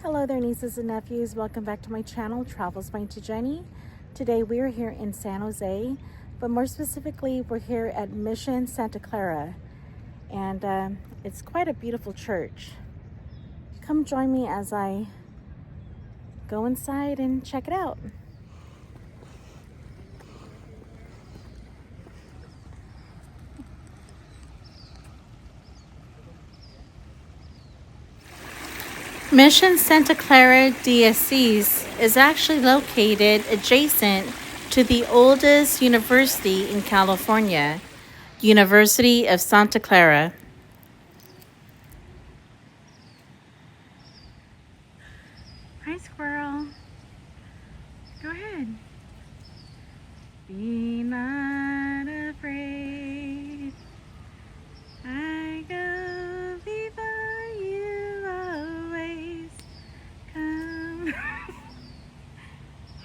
Hello there, nieces and nephews. Welcome back to my channel, Travels by Auntie Jennie. Today we are here in San Jose, but more specifically, we're here at Mission Santa Clara, and it's quite a beautiful church. Come join me as I go inside and check it out. Mission Santa Clara de Asis is actually located adjacent to the oldest university in California, University of Santa Clara. Hi, squirrel. Go ahead. Be not afraid. I go before you always. Come.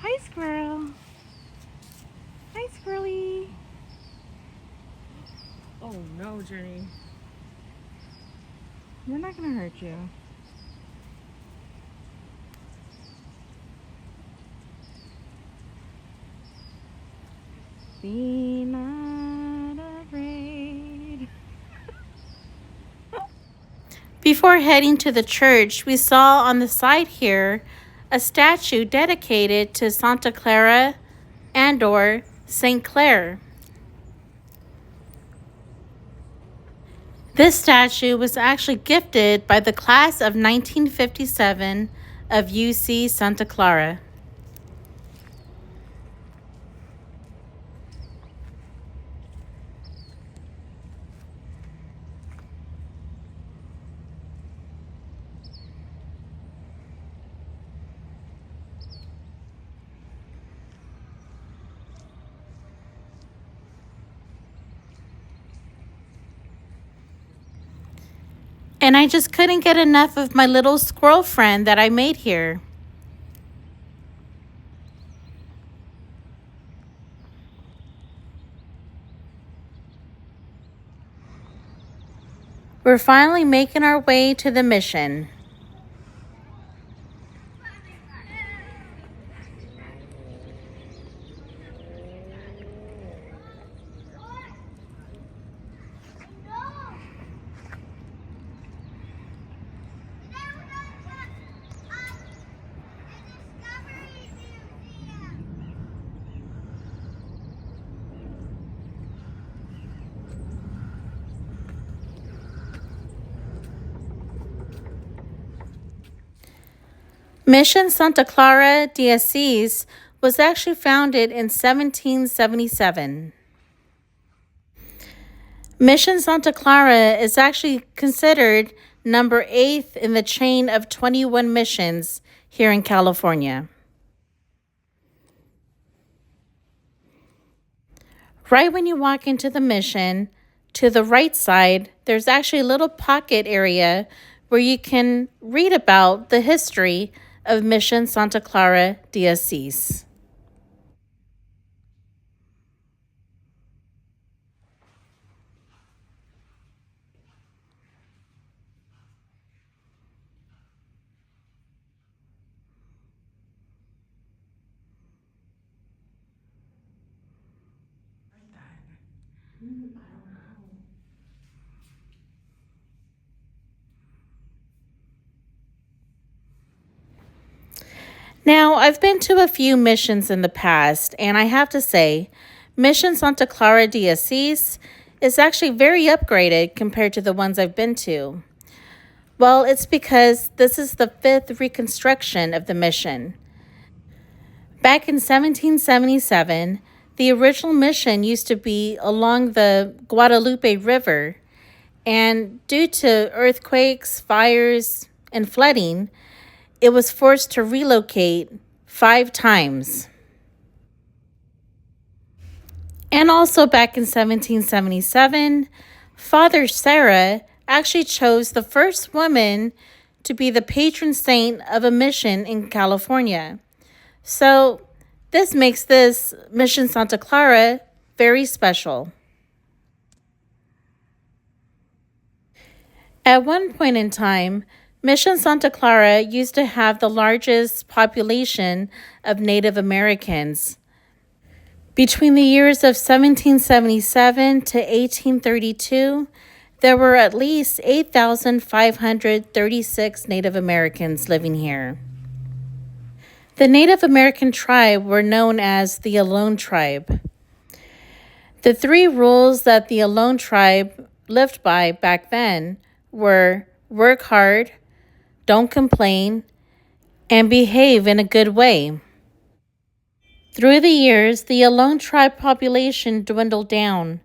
Hi, squirrel. Hi, squirrely. Oh no, Jenny. We're not gonna hurt you. Be not afraid. Before heading to the church, we saw on the side here a statue dedicated to Santa Clara and/or Saint Clare. This statue was actually gifted by the class of 1957 of UC Santa Clara. And I just couldn't get enough of my little squirrel friend that I made here. We're finally making our way to the mission. Mission Santa Clara de Asis was actually founded in 1777. Mission Santa Clara is actually considered number 8 in the chain of 21 missions here in California. Right when you walk into the mission, to the right side, there's actually a little pocket area where you can read about the history of Mission Santa Clara de Asis. Now, I've been to a few missions in the past, and I have to say, Mission Santa Clara de Asis is actually very upgraded compared to the ones I've been to. Well, it's because this is the 5th reconstruction of the mission. Back in 1777, the original mission used to be along the Guadalupe River, and due to earthquakes, fires, and flooding, it was forced to relocate 5 times. And also back in 1777, Father Sarah actually chose the first woman to be the patron saint of a mission in California. So this makes this Mission Santa Clara very special. At one point in time, Mission Santa Clara used to have the largest population of Native Americans. Between the years of 1777 to 1832, there were at least 8,536 Native Americans living here. The Native American tribe were known as the Alone tribe. The three rules that the Alone tribe lived by back then were work hard, don't complain, and behave in a good way. Through the years, the Alone tribe population dwindled down,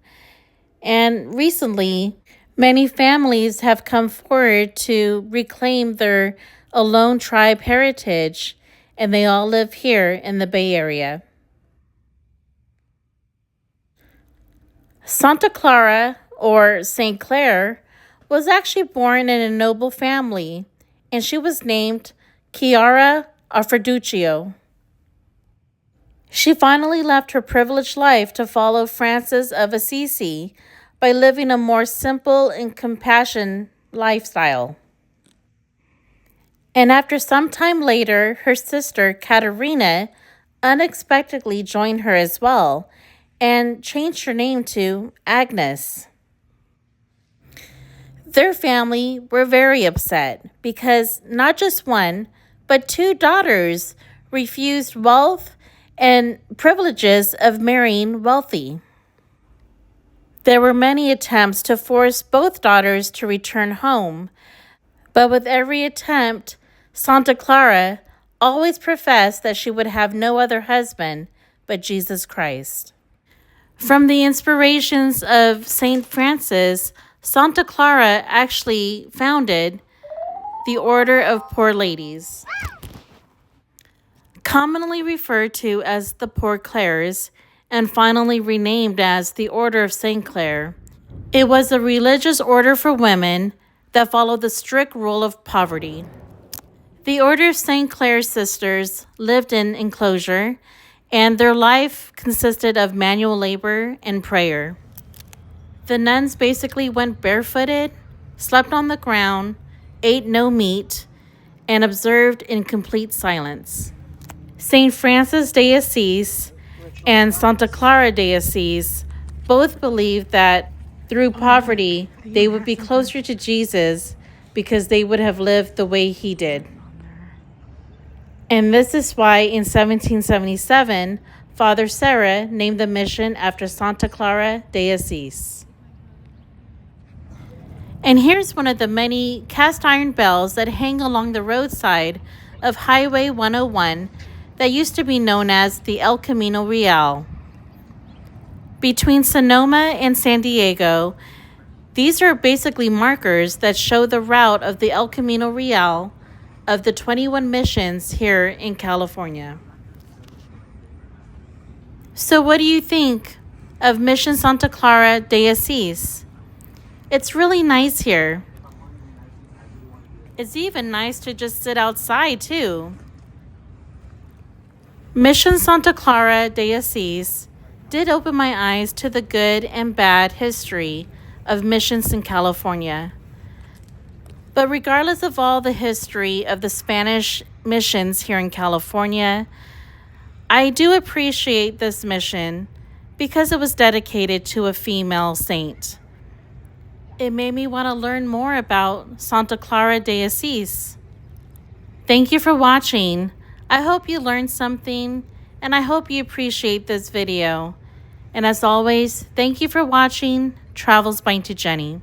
and recently, many families have come forward to reclaim their Alone tribe heritage, and they all live here in the Bay Area. Santa Clara, or St. Clair, was actually born in a noble family, and she was named Chiara Afroduccio. She finally left her privileged life to follow Francis of Assisi by living a more simple and compassionate lifestyle. And after some time later, her sister Caterina unexpectedly joined her as well and changed her name to Agnes. Their family were very upset because not just one, but two daughters refused wealth and privileges of marrying wealthy. There were many attempts to force both daughters to return home, but with every attempt, Santa Clara always professed that she would have no other husband but Jesus Christ. From the inspirations of St. Francis, Santa Clara actually founded the Order of Poor Ladies. Commonly referred to as the Poor Clares, and finally renamed as the Order of St. Clair. It was a religious order for women that followed the strict rule of poverty. The Order of St. Clair's sisters lived in enclosure, and their life consisted of manual labor and prayer. The nuns basically went barefooted, slept on the ground, ate no meat, and observed in complete silence. St. Francis de Asis and Santa Clara de Asis both believed that through poverty they would be closer to Jesus because they would have lived the way he did. And this is why in 1777, Father Serra named the mission after Santa Clara de Asis. And here's one of the many cast iron bells that hang along the roadside of Highway 101 that used to be known as the El Camino Real. Between Sonoma and San Diego, these are basically markers that show the route of the El Camino Real of the 21 missions here in California. So what do you think of Mission Santa Clara de Asis? It's really nice here. It's even nice to just sit outside too. Mission Santa Clara de Asis did open my eyes to the good and bad history of missions in California. But regardless of all the history of the Spanish missions here in California, I do appreciate this mission because it was dedicated to a female saint. It made me want to learn more about Santa Clara de Asis. Thank you for watching. I hope you learned something, and I hope you appreciate this video. And as always, thank you for watching Travels by Auntie Jennie.